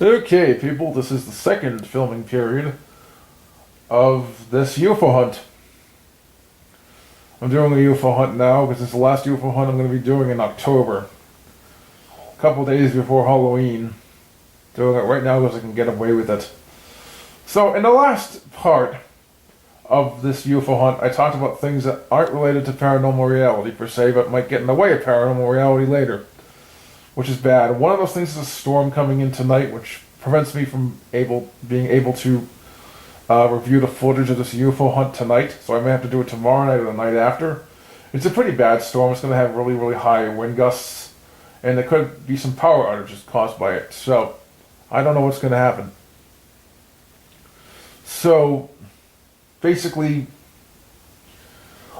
Okay, people, this is the second filming period of this UFO hunt. I'm doing a UFO hunt now because it's the last UFO hunt I'm going to be doing in October. A couple days before Halloween. Doing it right now because I can get away with it. So, in the last part of this UFO hunt, I talked about things that aren't related to paranormal reality per se, but might get in the way of paranormal reality later. Which is bad. One of those things is a storm coming in tonight, which prevents me from being able to review the footage of this UFO hunt tonight. So I may have to do it tomorrow night or the night after. It's a pretty bad storm. It's going to have really, really high wind gusts, and there could be some power outages caused by it. So I don't know what's going to happen. So basically,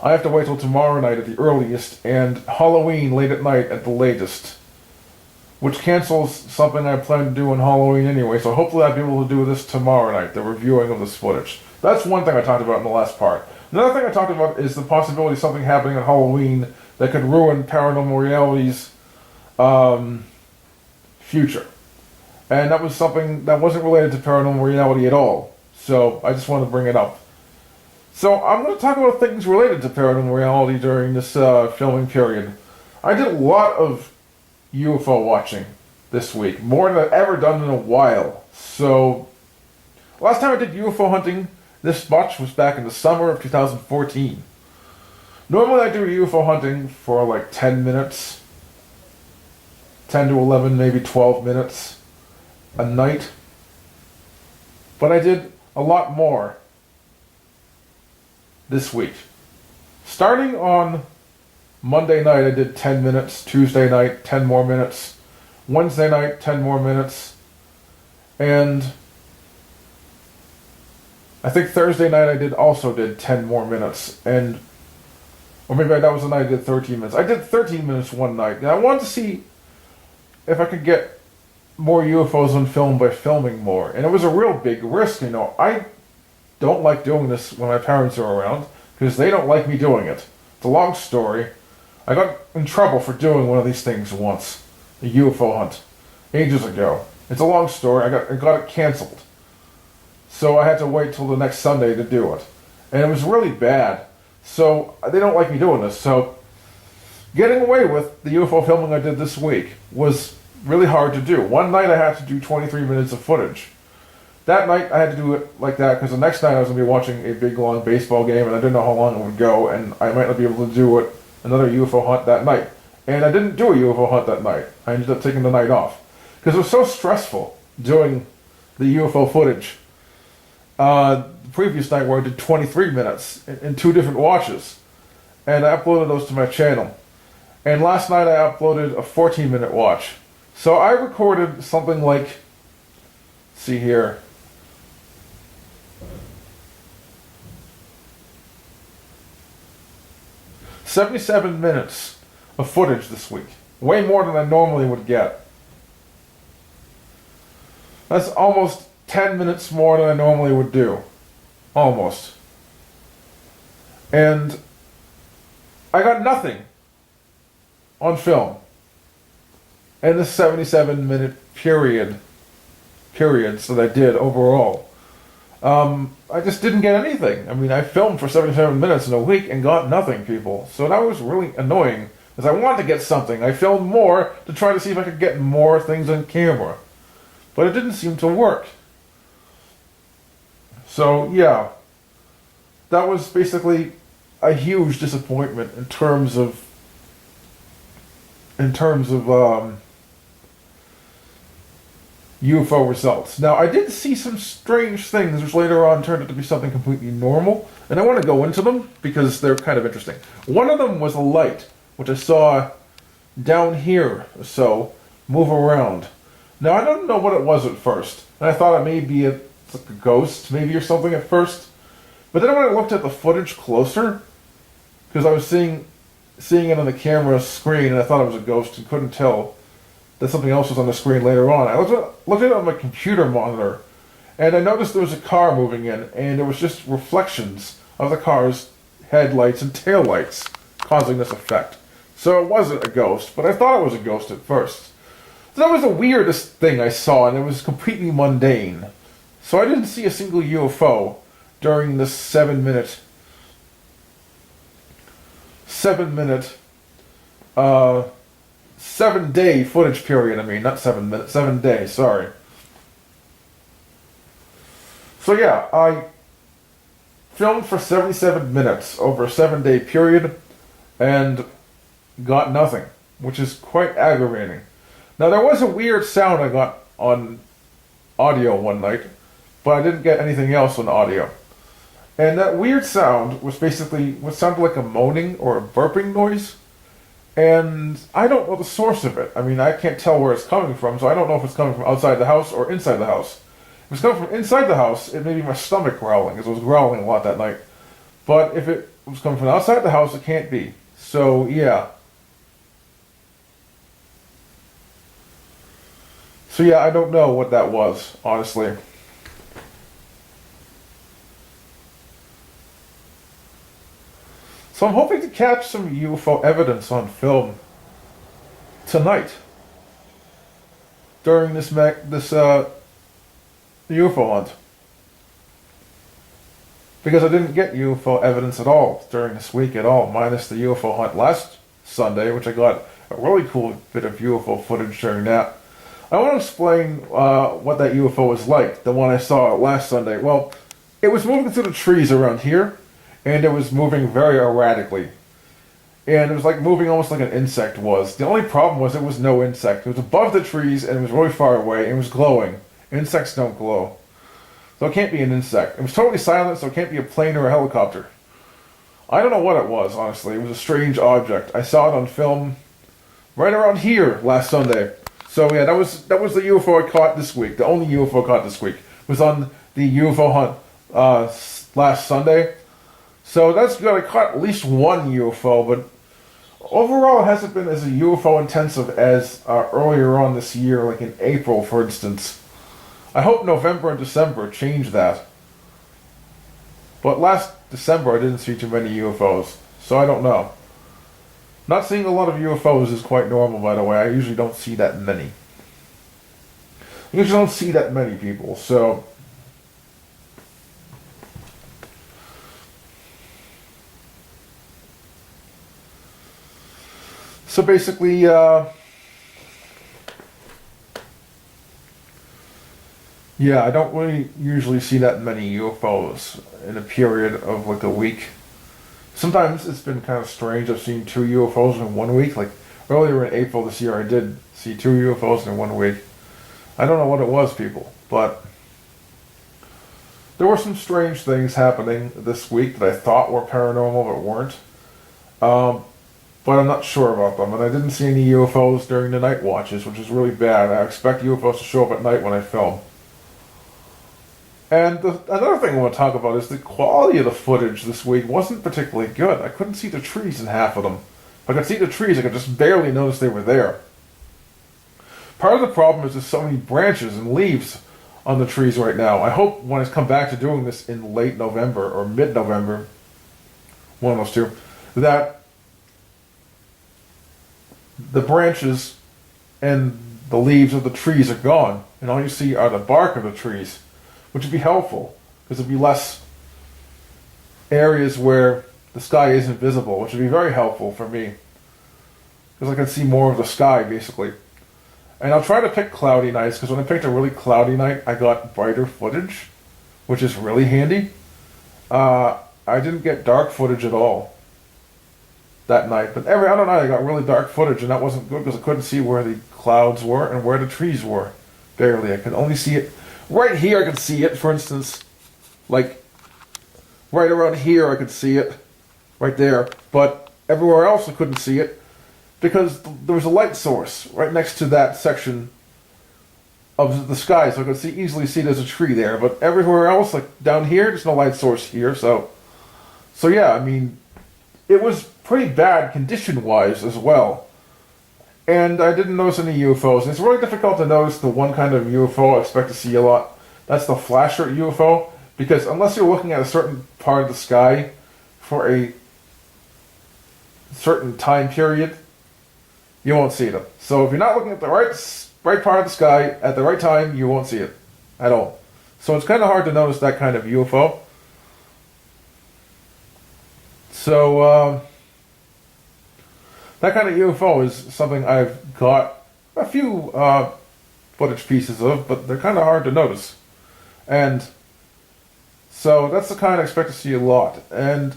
I have to wait till tomorrow night at the earliest, and Halloween late at night at the latest. Which cancels something I plan to do on Halloween anyway, so hopefully I'll be able to do this tomorrow night, the reviewing of this footage. That's one thing I talked about in the last part. Another thing I talked about is the possibility of something happening on Halloween that could ruin Paranormal Reality's future. And that was something that wasn't related to Paranormal Reality at all, so I just wanted to bring it up. So I'm going to talk about things related to Paranormal Reality during this filming period. I did a lot of UFO watching this week, more than I've ever done in a while. So, last time I did UFO hunting this much was back in the summer of 2014. Normally I do UFO hunting for like 10 minutes, 10 to 11, maybe 12 minutes a night. But I did a lot more this week. Starting on Monday night I did 10 minutes, Tuesday night 10 more minutes, Wednesday night 10 more minutes, and I think Thursday night I also did 10 more minutes, or maybe that was the night I did 13 minutes. I did 13 minutes one night, and I wanted to see if I could get more UFOs on film by filming more, and it was a real big risk, I don't like doing this when my parents are around, because they don't like me doing it. It's a long story. I got in trouble for doing one of these things once, a UFO hunt, ages ago. It's a long story. I got it canceled, so I had to wait till the next Sunday to do it, and it was really bad. So they don't like me doing this. So getting away with the UFO filming I did this week was really hard to do. One night I had to do 23 minutes of footage. That night I had to do it like that because the next night I was going to be watching a big long baseball game, and I didn't know how long it would go, and I might not be able to do it another UFO hunt that night. And I didn't do a UFO hunt that night. I ended up taking the night off because it was so stressful doing the UFO footage. The previous night where I did 23 minutes in two different watches, and I uploaded those to my channel. And last night I uploaded a 14-minute watch. So I recorded something like, let's see here, 77 minutes of footage this week. Way more than I normally would get. That's almost 10 minutes more than I normally would do. Almost. And I got nothing on film in this 77-minute periods that I did overall. I just didn't get anything. I mean, I filmed for 77 minutes in a week and got nothing, people. So that was really annoying, because I wanted to get something. I filmed more to try to see if I could get more things on camera. But it didn't seem to work. So, yeah. That was basically a huge disappointment in terms of UFO results. Now, I did see some strange things which later on turned out to be something completely normal, and I want to go into them because they're kind of interesting. One of them was a light, which I saw down here or so, move around. Now, I don't know what it was at first, and I thought it may be like a ghost, maybe, or something at first. But then when I looked at the footage closer, because I was seeing it on the camera screen, and I thought it was a ghost and couldn't tell that something else was on the screen later on. I looked at it on my computer monitor, and I noticed there was a car moving in, and there was just reflections of the car's headlights and taillights causing this effect. So it wasn't a ghost, but I thought it was a ghost at first. So that was the weirdest thing I saw, and it was completely mundane. So I didn't see a single UFO during this 7-day footage period. I mean, not 7 minutes, 7 days, sorry. So yeah, I filmed for 77 minutes over a 7-day period and got nothing, which is quite aggravating. Now, there was a weird sound I got on audio one night, but I didn't get anything else on audio. And that weird sound was basically what sounded like a moaning or a burping noise. And I don't know the source of it. I mean, I can't tell where it's coming from, so I don't know if it's coming from outside the house or inside the house. If it's coming from inside the house, it may be my stomach growling, because it was growling a lot that night. But if it was coming from outside the house, it can't be. So, yeah. So, yeah, I don't know what that was, honestly. So I'm hoping to catch some UFO evidence on film tonight during this UFO hunt, because I didn't get UFO evidence at all during this week at all, minus the UFO hunt last Sunday, which I got a really cool bit of UFO footage during that. I want to explain what that UFO was like, the one I saw last Sunday. Well, it was moving through the trees around here, and it was moving very erratically. And it was like moving almost like an insect was. The only problem was it was no insect. It was above the trees, and it was really far away, and it was glowing. Insects don't glow. So it can't be an insect. It was totally silent, so it can't be a plane or a helicopter. I don't know what it was, honestly. It was a strange object. I saw it on film right around here last Sunday. So yeah, that was the UFO I caught this week. The only UFO I caught this week was on the UFO hunt last Sunday. So that's good. I caught at least one UFO, but overall it hasn't been as a UFO intensive as earlier on this year, like in April, for instance. I hope November and December change that. But last December I didn't see too many UFOs, so I don't know. Not seeing a lot of UFOs is quite normal, by the way. I usually don't see that many. I usually don't see that many people, so... So basically, yeah, I don't really usually see that many UFOs in a period of like a week. Sometimes it's been kind of strange. I've seen 2 UFOs in 1 week. Like earlier in April this year, I did see 2 UFOs in 1 week. I don't know what it was, people, but there were some strange things happening this week that I thought were paranormal but weren't. But I'm not sure about them, and I didn't see any UFOs during the night watches, which is really bad. I expect UFOs to show up at night when I film. And another thing I want to talk about is the quality of the footage this week wasn't particularly good. I couldn't see the trees in half of them. If I could see the trees, I could just barely notice they were there. Part of the problem is there's so many branches and leaves on the trees right now. I hope when I come back to doing this in late November or mid-November, one of those two, that the branches and the leaves of the trees are gone, and all you see are the bark of the trees, which would be helpful, because there'd be less areas where the sky isn't visible, which would be very helpful for me, because I can see more of the sky, basically. And I'll try to pick cloudy nights, because when I picked a really cloudy night, I got brighter footage, which is really handy. I didn't get dark footage at all that night, but every other night I got really dark footage, and that wasn't good because I couldn't see where the clouds were and where the trees were. Barely. I could only see it right here. I could see it, for instance, like right around here I could see it, right there, but everywhere else I couldn't see it because there was a light source right next to that section of the sky, so I could easily see there's a tree there, but everywhere else, like down here, there's no light source here, so yeah, I mean, it was pretty bad condition-wise as well. And I didn't notice any UFOs. And it's really difficult to notice the one kind of UFO I expect to see a lot. That's the flasher UFO. Because unless you're looking at a certain part of the sky for a certain time period, you won't see them. So if you're not looking at the right right part of the sky at the right time, you won't see it at all. So it's kind of hard to notice that kind of UFO. So that kind of UFO is something I've got a few footage pieces of, but they're kind of hard to notice. And so that's the kind I expect to see a lot. And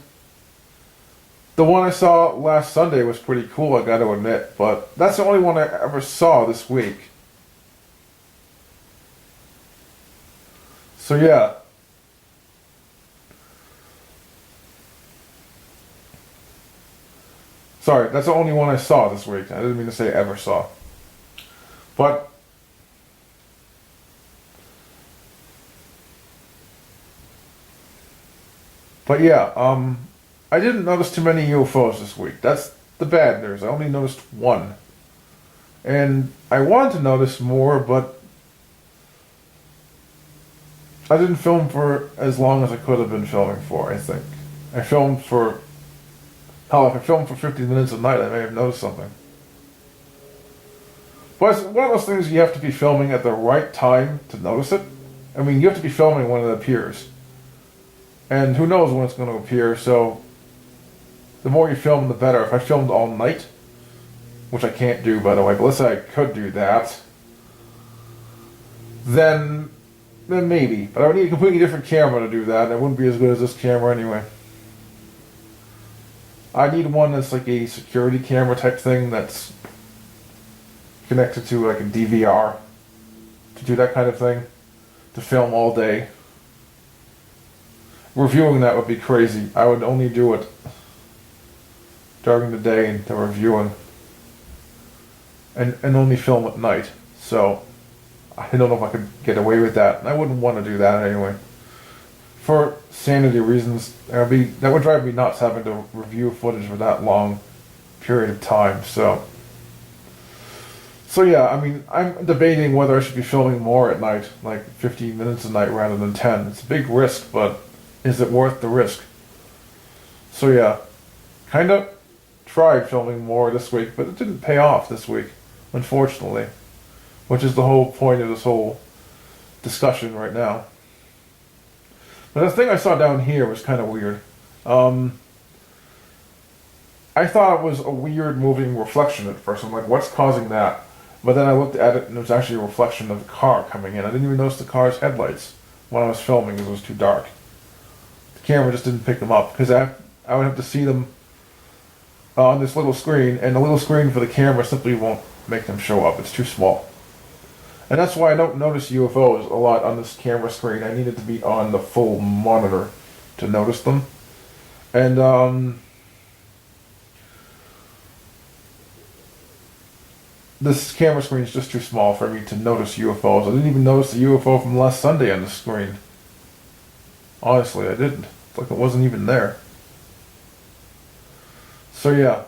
the one I saw last Sunday was pretty cool, I got to admit, but that's the only one I ever saw this week. So yeah. Sorry, that's the only one I saw this week. I didn't mean to say ever saw. But yeah, I didn't notice too many UFOs this week. That's the bad news. I only noticed one. And I wanted to notice more, but I didn't film for as long as I could have been filming for, I think. I filmed for... Hell, if I filmed for 50 minutes a night, I may have noticed something. But it's one of those things you have to be filming at the right time to notice it. I mean, you have to be filming when it appears. And who knows when it's going to appear, so the more you film, the better. If I filmed all night, which I can't do, by the way, but let's say I could do that, then maybe. But I would need a completely different camera to do that, and it wouldn't be as good as this camera anyway. I need one that's like a security camera type thing that's connected to like a DVR to do that kind of thing, to film all day. Reviewing that would be crazy. I would only do it during the day and the reviewing, and only film at night. So I don't know if I could get away with that. I wouldn't want to do that anyway. For sanity reasons, that would drive me nuts having to review footage for that long period of time. So yeah, I mean, I'm debating whether I should be filming more at night, like 15 minutes a night rather than 10. It's a big risk, but is it worth the risk? So yeah, kind of tried filming more this week, but it didn't pay off this week, unfortunately, which is the whole point of this whole discussion right now. But the thing I saw down here was kind of weird. I thought it was a weird moving reflection at first. I'm like, what's causing that? But then I looked at it and it was actually a reflection of the car coming in. I didn't even notice the car's headlights when I was filming because it was too dark. The camera just didn't pick them up because I would have to see them on this little screen, and the little screen for the camera simply won't make them show up. It's too small. And that's why I don't notice UFOs a lot on this camera screen. I needed to be on the full monitor to notice them. And this camera screen is just too small for me to notice UFOs. I didn't even notice the UFO from last Sunday on the screen. Honestly, I didn't. It's like it wasn't even there. So yeah.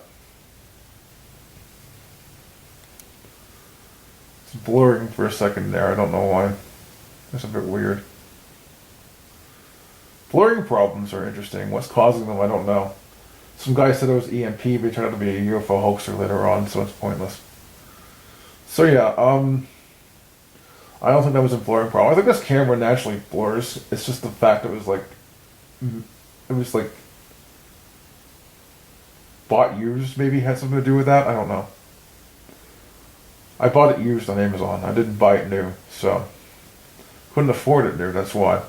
Blurring for a second there. I don't know why. It's a bit weird. Blurring problems are interesting. What's causing them, I don't know. Some guy said it was EMP, but he turned out to be a UFO hoaxer later on, so it's pointless. So yeah, I don't think that was a blurring problem. I think this camera naturally blurs. It's just the fact it was like bought used, maybe had something to do with that. I don't know. I bought it used on Amazon. I didn't buy it new, so couldn't afford it new, that's why.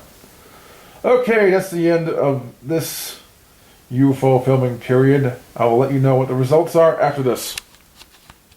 Okay, that's the end of this UFO filming period. I will let you know what the results are after this.